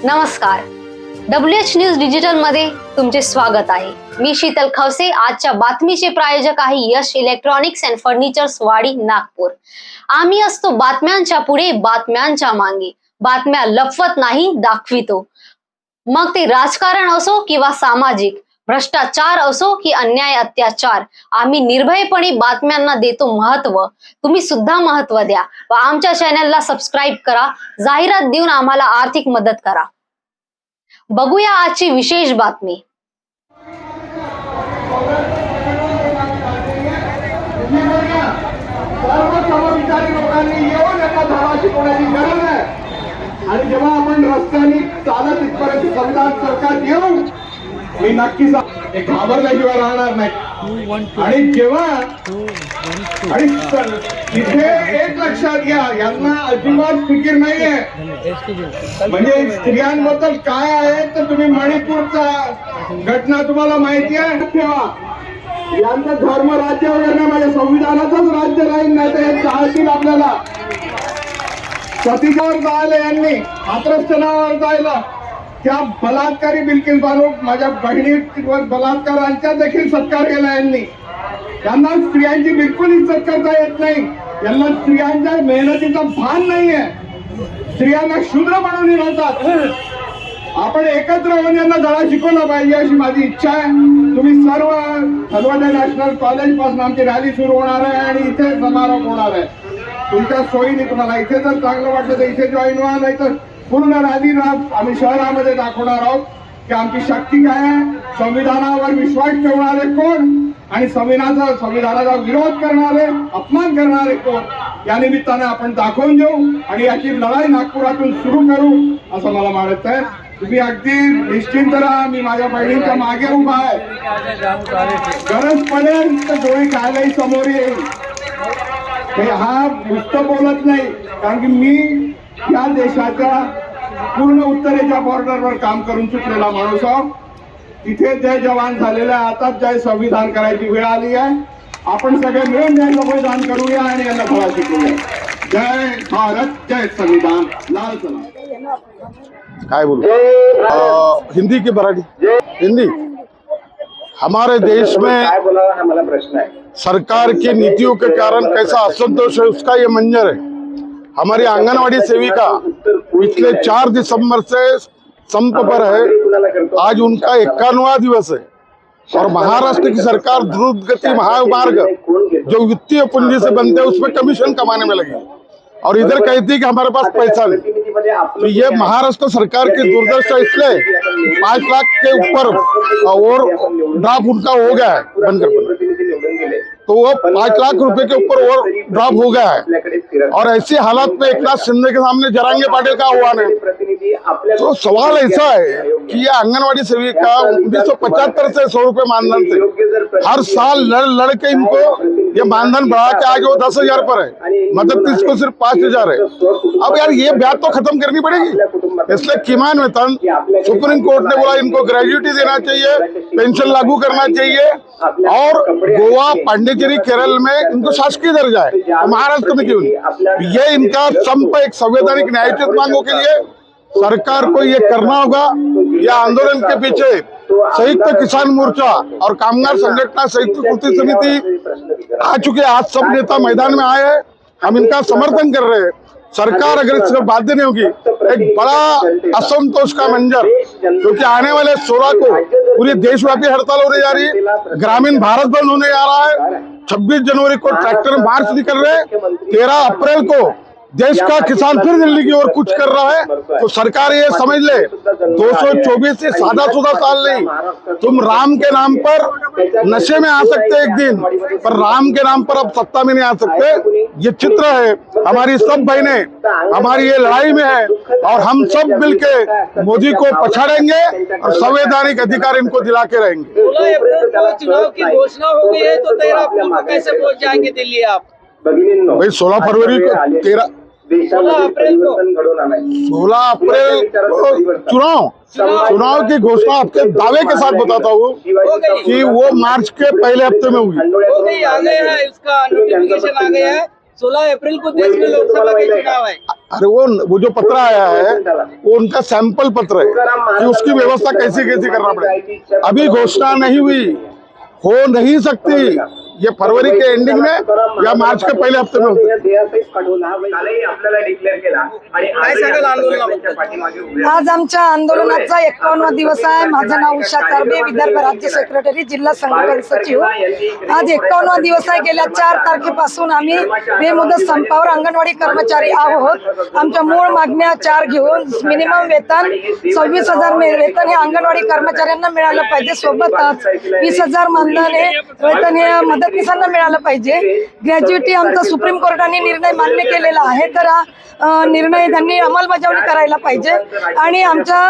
नमस्कार, WH news digital मध्ये तुमचे स्वागत आहे। मी शीतल खवसे। आजच्या बातमीचे प्रायोजक आहे यश इलेक्ट्रॉनिक्स अँड फर्निचर्स वाडी नागपूर। आम्ही असतो बातम्यांच्या पुढे, बातम्यांच्या मागे, बातम्या लपवत नाही, दाखवितो। मग ते राजकारण असो किंवा सामाजिक, भ्रष्टाचार असो की अन्याय अत्याचार, आम्ही निर्भयपणे बातम्यांना देतो महत्व। तुम्ही सुद्धा महत्व द्या व आमच्या चॅनलला सबस्क्राईब करा, जाहिरात देऊन आम्हाला आर्थिक मदत करा। बघूया आजची विशेष बातमी। आणि जेव्हा आपण रस्त्याने चालत इथपर्यंत संविधान सरकार येऊ, मी नक्कीच घाबरल्याशिवाय राहणार नाही। आणि जेव्हा आणि इथे एक लक्षात घ्या, यांना अजिबात फिकीर नाहीये। म्हणजे स्त्रियांबद्दल काय आहे तर तुम्ही मणिपूरचा घटना तुम्हाला माहिती आहे, ठेवा। यांचं धर्म राज्य वगैरे नाही, माझ्या संविधानाचंच राज्य राहील, नाही तर हे चालतील आपल्याला। सतीजावर जायला यांनी, हाथरस नावावर जायला, त्या बलात्कारी बिल्किस बानो माझ्या बहिणीवर बलात्कारांचा देखील सत्कार केला यांनी। त्यांना स्त्रियांची बिलकुल इज्जत करता येत नाही, यांना स्त्रियांच्या मेहनतीचा भान नाहीये, स्त्रियांना शूद्र म्हणून राहतात। आपण एकत्र होऊन यांना धडा शिकवला पाहिजे अशी माझी इच्छा आहे। तुम्ही सर्व हलवडे नॅशनल कॉलेज पासून आमची रॅली सुरू होणार आहे आणि इथे समारोप होणार आहे। तुमच्या सोयीने तुम्हाला इथे जर चांगलं वाटलं तर इथे जॉईन व्हा, नाही तर पूर्ण रॅली आम्ही शहरामध्ये दाखवणार आहोत की आमची शक्ती काय आहे, संविधानावर विश्वास ठेवणारे कोण आणि संविधानाचा विरोध करणारे, अपमान करणारे कोण, या निमित्ताने आपण दाखवून देऊ आणि याची लढाई नागपुरातून सुरू करू असं मला वाटत आहे। तुम्ही अगदी निश्चिंत राहा, मी माझ्या बहिणीच्या मागे उभा आहे। गरज पडेल तर डोळे खायलाही समोर येईल। हा नुसतं बोलत नाही, कारण की मी या देशाच्या पूर्ण उत्तरेच्या बॉर्डरवर काम करून चुकलेला माणूस आहोत। तिथे जय जवान झालेला आहे, आता जय संविधान करायची वेळ आली आहे। आपण सगळे मिळून जय संविधान करूया आणि यांना धडा शिकूया। जय भारत, जय संविधान, लाल सलाम। काय बोलूं? हिंदी की मराठी? हिंदी। हमारे देश में सरकार की नीतियों के कारण कैसा असंतोष है उसका ये मंजर है। हमारी आंगनवाड़ी सेविका पिछले 4 दिसंबर से संप पर है, आज उनका 51वां दिवस है। और महाराष्ट्र की सरकार द्रुत गति महामार्ग जो वित्तीय पूंजी से बनते हैं उसमें कमीशन कमाने में लगी और इधर कहती है कि हमारे पास पैसा नहीं। तो ये महाराष्ट्र सरकार की दुर्दशा इसलिए 5 लाख के ऊपर और ड्रॉप उनका हो गया है बनकर, तो वो 5 लाख रुपए के ऊपर और ड्रॉप हो गया है। और ऐसी हालत में एकनाथ शिंदे के सामने जरांगे पाटिल का आह्वान है। तो सवाल ऐसा है कि ये आंगनवाड़ी सेविका 1975 से 100 रुपए मानधन थे, हर साल लड़ के इनको ये मानधन बढ़ा के आगे वो 10,000 पर है, मदद इसको सिर्फ 5,000 है। अब यार ये ब्याज तो खत्म करनी पड़ेगी, इसलिए किमान वेतन सुप्रीम कोर्ट ने बोला इनको ग्रेजुएटी देना चाहिए, पेंशन लागू करना चाहिए और गोवा, पांडिचेरी, केरल में इनको शासकीय दर्जा है, तो महाराष्ट्र में क्यों नहीं? ये इनका संप एक संवैधानिक न्यायोचित मांगों के लिए सरकार को ये करना होगा। यह आंदोलन के पीछे संयुक्त किसान मोर्चा और कामगार संगठन संयुक्त कृति समिति आ चुके, आज सब नेता मैदान में आए हैं, हम इनका समर्थन कर रहे हैं। सरकार अगर इससे बाध्य नहीं होगी, एक बड़ा असंतोष का मंजर, क्योंकि आने वाले 16 को पूरी देशव्यापी हड़ताल होने जा रही है, ग्रामीण भारत बंद होने जा रहा है, 26 जनवरी को ट्रैक्टर मार्च निकल रहे हैं, 13 अप्रैल को देश का किसान फिर दिल्ली की ओर कुछ कर रहा है। तो सरकार ये समझ ले 224 से सादा सुदा साल नहीं, तुम राम के नाम पर नशे में आ सकते एक दिन, पर राम के नाम पर अब सत्ता में नहीं आ सकते। ये चित्र है, हमारी सब बहनें हमारी ये लड़ाई में है और हम सब मिलके मोदी को पछाड़ेंगे और संवैधानिक अधिकार इनको दिला के रहेंगे। 16 अप्रैल को चुनाव की घोषणा हो गई है, तो 13 अप्रैल को कैसे पहुंच जाएंगे दिल्ली आप? भाई 16 फरवरी को 16 अप्रैल को चुनाव की घोषणा आपके दावे के साथ बताता हूँ कि वो मार्च के पहले हफ्ते में होगी। हो गई, आ गया है, उसका नोटिफिकेशन आ गया है। 16 अप्रैल को देश में लोकसभा के चुनाव है। अरे वो जो पत्र आया है वो उनका सैंपल पत्र है कि उसकी व्यवस्था कैसे कैसे करना पड़ेगा। अभी घोषणा नहीं हुई, हो नहीं सकती। ये फरवरी के एंडिंग में या मार्च के पहले हफ्ते में होते। काय सांगाल आंदोलनाबद्दल? आज आमच्या आंदोलनाचा 51वा दिवस आहे। माझं नाव उषा चारबे, विदर्भ राज्य सेक्रेटरी, जिल्हा संघटन सचिव। आज 51वा दिवस आहे। गेल्या 4 तारखेपासून आम्ही बेमुदत संपावर अंगणवाडी कर्मचारी आहोत। आमच्या मूळ मागण्या 4 घेऊन मिनिमम वेतन 26,000 वेतन हे अंगणवाडी कर्मचाऱ्यांना मिळालं पाहिजे, सोबतच 20,000 मानधन वेतन हे मदतनीसांना मिळालं पाहिजे। ग्रॅज्युएटी आमचा सुप्रीम कोर्टाने निर्णय मान्य केलेला आहे, तर निर्णय त्यांनी अंमलबजावणी करायला पाहिजे। आणि आमचा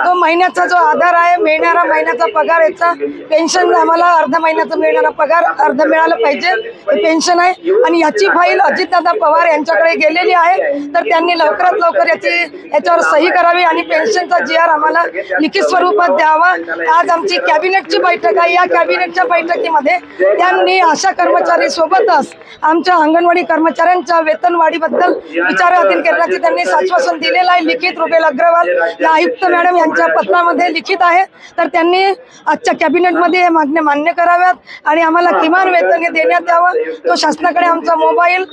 तो महिन्याचा जो आधार आहे, मिळणारा महिन्याचा पगार, याचा पेन्शन आम्हाला अर्धा महिन्याचा मिळणारा पगार अर्ध मिळालं पाहिजे, हे पेन्शन आहे। आणि याची फाईल अजितदादा पवार यांच्याकडे गेलेली आहे, तर त्यांनी लवकरात लवकर याच्यावर सही करावी आणि पेन्शनचा GR आम्हाला लिखित स्वरूपात द्यावा। आज आमची कॅबिनेटची बैठक आहे। या कॅबिनेटच्या बैठकीमध्ये त्यांनी आशा कर्मचारी सोबतच आमच्या अंगणवाडी कर्मचाऱ्यांच्या वेतन वाढीबद्दल विचाराधीन करण्याचे त्यांनी आश्वासन दिलेलं आहे। लिखित रुबेल अग्रवाल या आयुक्त मॅडम यांच्या पत्रामध्ये लिखित आहे, तर त्यांनी आजच्या कॅबिनेटमध्ये हे मागण्या मान्य कराव्यात आणि आम्हाला किमान वेतन हे देण्यात यावं। तो शासनाकडे आमचा मोबाईल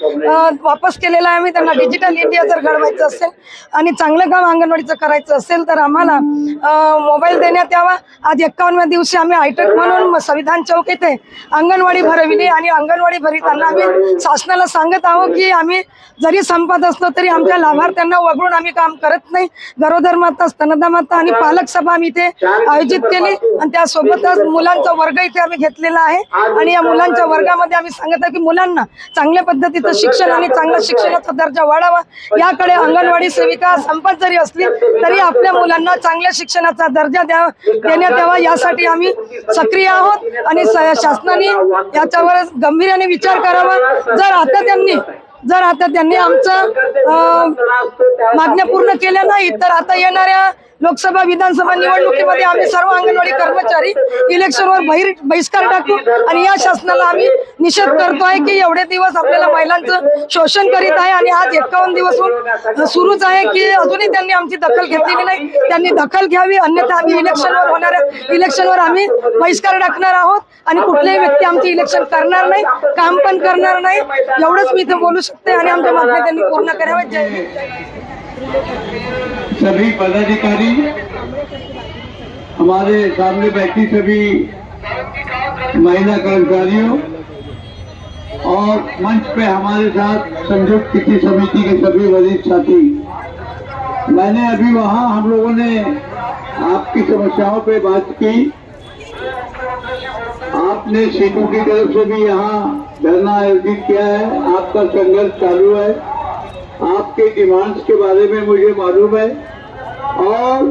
वापस केलेला आहे। आम्ही त्यांना डिजिटल इंडिया जर घडवायचं असेल आणि चांगलं काम अंगणवाडीचं करायचं असेल तर आम्हाला मोबाईल देण्यात यावा। आज 51व्या दिवशी आम्ही हायटेक म्हणून संविधान चौक येथे अंगणवाडी भरविली आणि अंगणवाडी भरताना आम्ही शासनाला सांगत आहोत की आम्ही जरी संपत असलो तरी आमच्या लाभार्थ्यांना वगळून आम्ही काम करत नाही। गरोदर माता, स्तनदा माता आणि पालक सभा आम्ही इथे आयोजित केली आणि त्यासोबतच मुलांचा वर्ग इथे आम्ही घेतलेला आहे। आणि या मुलांच्या वर्गामध्ये आम्ही सांगत आहे की मुलांना चांगल्या पद्धतीचं शिक्षण आणि चांगला शिक्षणाचा दर्जा वाढावा, याकडे अंगणवाडी सेविका संपत जरी असली तरी आपल्या मुलांना चांगल्या शिक्षणाचा दर्जा देण्यात यावा, यासाठी आम्ही सक्रिय आहोत। आणि शासनाने याच्यावर गंभीर्याने विचार करावा। जर आता त्यांनी आमचं मागण्या पूर्ण केल्या नाही तर आता येणाऱ्या लोकसभा विधानसभा निवडणुकीमध्ये आम्ही सर्व अंगणवाडी कर्मचारी इलेक्शनवर बहिष्कार टाकू आणि या शासनाला आम्ही निषेध करतोय की एवढे दिवस आपल्याला महिलांचं शोषण करीत आहे आणि आज 51 दिवस सुरूच आहे की अजूनही त्यांनी आमची दखल घेतलेली नाही। त्यांनी दखल घ्यावी, अन्यथा आम्ही इलेक्शनवर आम्ही बहिष्कार टाकणार आहोत आणि कुठल्याही व्यक्ती आमची इलेक्शन करणार नाही, काम पण करणार नाही। एवढंच मी इथे बोलू शकते आणि आमच्या मागण्या त्यांनी पूर्ण कराव्यात। जय हिंद। सभी पदाधिकारी, हमारे सामने बैठी सभी महिला कर्मचारियों और मंच पे हमारे साथ संयुक्त कृषि समिति के सभी वरिष्ठ साथी, मैंने अभी वहाँ हम लोगों ने आपकी समस्याओं पे बात की। आपने सीटों की तरफ से भी यहाँ धरना आयोजित किया है, आपका संघर्ष चालू है, आपके डिमांड्स के बारे में मुझे मालूम है और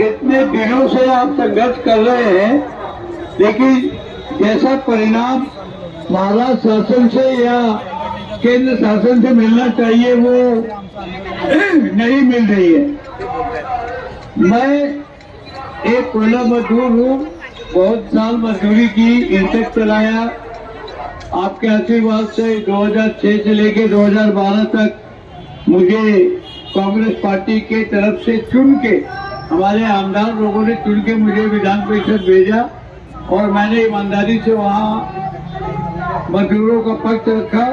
इतने दिनों से आप संघर्ष कर रहे हैं, लेकिन जैसा परिणाम महाराष्ट्र शासन से या केंद्र शासन से मिलना चाहिए वो नहीं मिल रही है। मैं एक कोयला मजदूर हूँ, बहुत साल मजदूरी की, इंटेक चलाया। आपके आशीर्वाद से 2006 से लेकर 2012 तक मुझे कांग्रेस पार्टी के तरफ से चुन के, हमारे आमदार लोगों ने चुन के मुझे विधान परिषद भेजा और मैंने ईमानदारी से वहाँ मजदूरों का पक्ष रखा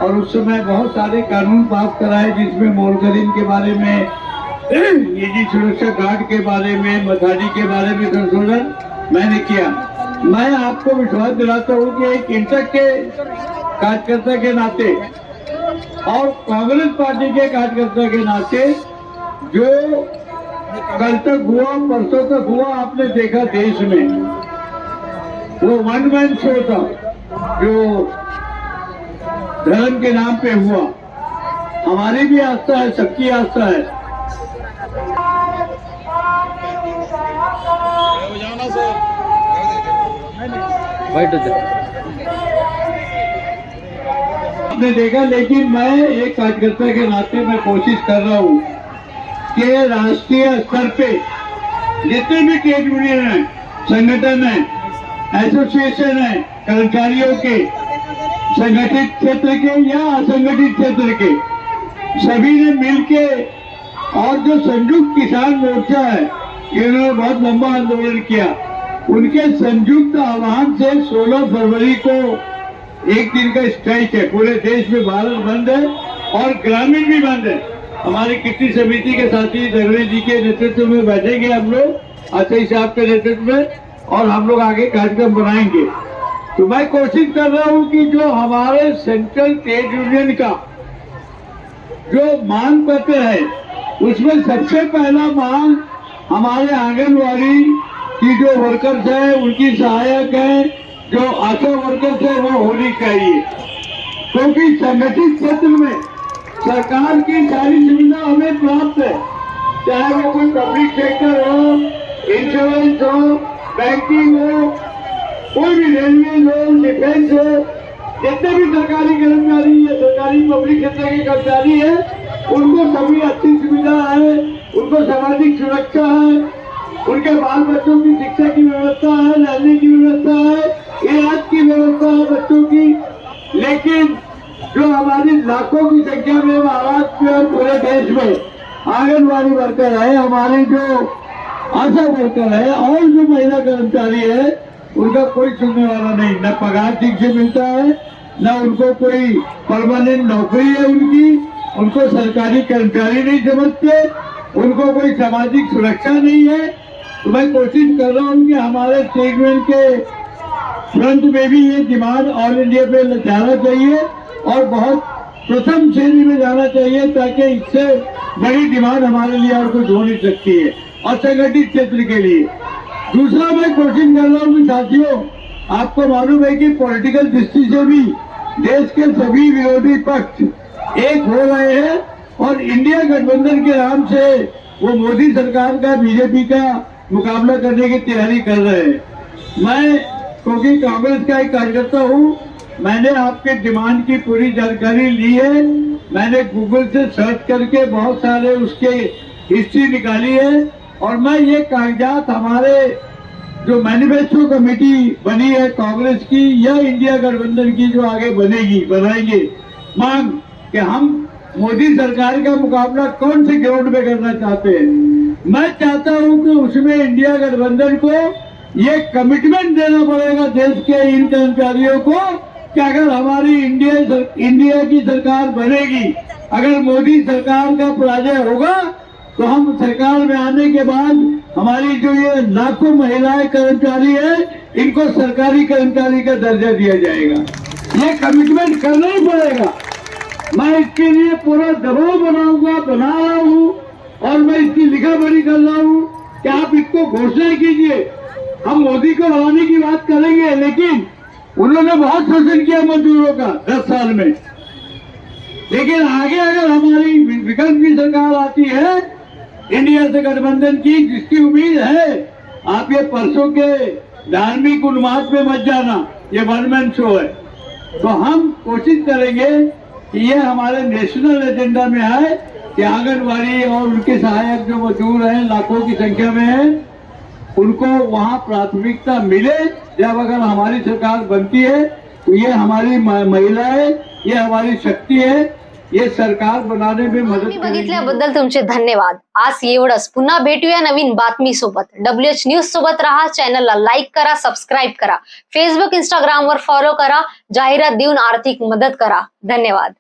और उस समय बहुत सारे कानून पास कराए, जिसमें मोलकरीन के बारे में, निजी सुरक्षा गार्ड के बारे में, मथाड़ी के बारे में संशोधन मैंने किया। मैं आपको विश्वास दिलाता हूँ कि एक इंटक के कार्यकर्ता के नाते और कांग्रेस पार्टी के कार्यकर्ता के नाते, जो कल तक हुआ, परसों तक हुआ, आपने देखा देश में, वो वन मैन शो था जो धर्म के नाम पे हुआ। हमारी भी आस्था है, सबकी आस्था है। आपने देखा, लेकिन मैं एक कार्यकर्ता के नाते मैं कोशिश कर रहा हूँ कि राष्ट्रीय स्तर पे जितने भी ट्रेड यूनियन है, संगठन है, एसोसिएशन है कर्मचारियों के, संगठित क्षेत्र के या असंगठित क्षेत्र के सभी ने मिलके, और जो संयुक्त किसान मोर्चा है इन्होंने बहुत लंबा आंदोलन किया, उनके संयुक्त आह्वान से 16 फरवरी को एक दिन का स्ट्राइक है। पूरे देश में भारत बंद है और ग्रामीण भी बंद है। हमारी किसी समिति के साथी दगड़े जी के नेतृत्व में बैठेंगे हम लोग, आचार्य साहब के नेतृत्व में, और हम लोग आगे कार्यक्रम बनाएंगे। तो मैं कोशिश कर रहा हूं कि जो हमारे सेंट्रल ट्रेड यूनियन का जो मांग पत्र है उसमें सबसे पहला मांग हमारे आंगनवाड़ी की जो वर्कर्स है, उनकी सहायक है, जो आशा वर्कर्स है, वो होनी चाहिए। क्योंकि संगठित क्षेत्र में सरकार की सारी सुविधा हमें प्राप्त है, चाहे वो कोई पब्लिक सेक्टर हो, इंश्योरेंस हो, बैंकिंग हो, कोई भी रेलवे हो, डिफेंस हो, जितने भी सरकारी कर्मचारी या सरकारी पब्लिक सेक्टर के कर्मचारी है, उनको सभी अच्छी सुविधा है, उनको सामाजिक सुरक्षा है, उनके बाल बच्चों की शिक्षा की व्यवस्था है, रहने की व्यवस्था है, इलाज की व्यवस्था है बच्चों की। लेकिन जो हमारी लाखों की संख्या में महाराष्ट्र में और पूरे देश में आंगनबाड़ी वर्कर है, हमारे जो आशा वर्कर है और जो महिला कर्मचारी है, उनका कोई सुनने वाला नहीं, न पगार ठीक से मिलता है, न उनको कोई परमानेंट नौकरी है उनको सरकारी कर्मचारी नहीं समझते, उनको कोई सामाजिक सुरक्षा नहीं है। तो मैं कोशिश कर रहा हूँ कि हमारे स्टेट के फ्रंट में भी ये डिमांड ऑल इंडिया पे जाना चाहिए और बहुत प्रथम श्रेणी में जाना चाहिए, ताकि इससे बड़ी डिमांड हमारे लिए और कुछ हो नहीं सकती है असंगठित क्षेत्र के लिए। दूसरा मैं कोशिश कर रहा हूँ कि साथियों, आपको मालूम है कि पॉलिटिकल दृष्टि से भी देश के सभी विरोधी पक्ष एक हो रहे हैं और इंडिया गठबंधन के नाम से वो मोदी सरकार का, बीजेपी का मुकाबला करने की तैयारी कर रहे हैं। मैं क्योंकि कांग्रेस का एक कार्यकर्ता हूँ, मैंने आपके डिमांड की पूरी जानकारी ली है। मैंने गूगल से सर्च करके बहुत सारे उसके हिस्ट्री निकाली है और मैं ये कागजात हमारे जो मैनिफेस्टो कमेटी बनी है कांग्रेस की या इंडिया गठबंधन की जो आगे बनाएंगे मांग कि हम मोदी सरकार का मुकाबला कौन से ग्राउंड पे करना चाहते हैं। मैं चाहता हूं कि उसमें इंडिया गठबंधन को ये कमिटमेंट देना पड़ेगा देश के इन कर्मचारियों को कि अगर हमारी इंडिया की सरकार बनेगी, अगर मोदी सरकार का पराजय होगा तो हम सरकार में आने के बाद हमारी जो ये लाखों महिलाएं कर्मचारी है, इनको सरकारी कर्मचारी का दर्जा दिया जाएगा। ये कमिटमेंट करना ही पड़ेगा। मैं इसके लिए पूरा दबाव बना रहा हूँ और मैं इसकी लिखा पढ़ी कर रहा हूँ कि आप इसको घोषणा कीजिए। हम मोदी को हराने की बात करेंगे, लेकिन उन्होंने बहुत शोषण किया मजदूरों का 10 साल में। लेकिन आगे अगर हमारी विकल्प की सरकार आती है इंडिया से गठबंधन की, जिसकी उम्मीद है, आप ये परसों के धार्मिक उन्माद में मत जाना, ये वन मैन शो है। तो हम कोशिश करेंगे कि ये हमारे नेशनल एजेंडा में आए कि आंगनबाड़ी और उनके सहायक जो मजदूर हैं, लाखों की संख्या में है, उनको वहाँ प्राथमिकता मिले। जब अगर हमारी सरकार बनती है तो ये हमारी महिलाएं, ये हमारी शक्ती है, ये सरकार बनाने में मदद करेगी। बघितल्याबद्दल तुमचे धन्यवाद। आज एवढंच, पुन्हा भेटूया नवीन बातमी सोबत। WH न्यूज सोबत राहा, चॅनलला लाईक करा, सबस्क्राईब करा, फेसबुक इंस्टाग्राम वर फॉलो करा, जाहिरात देऊन आर्थिक मदत करा। धन्यवाद।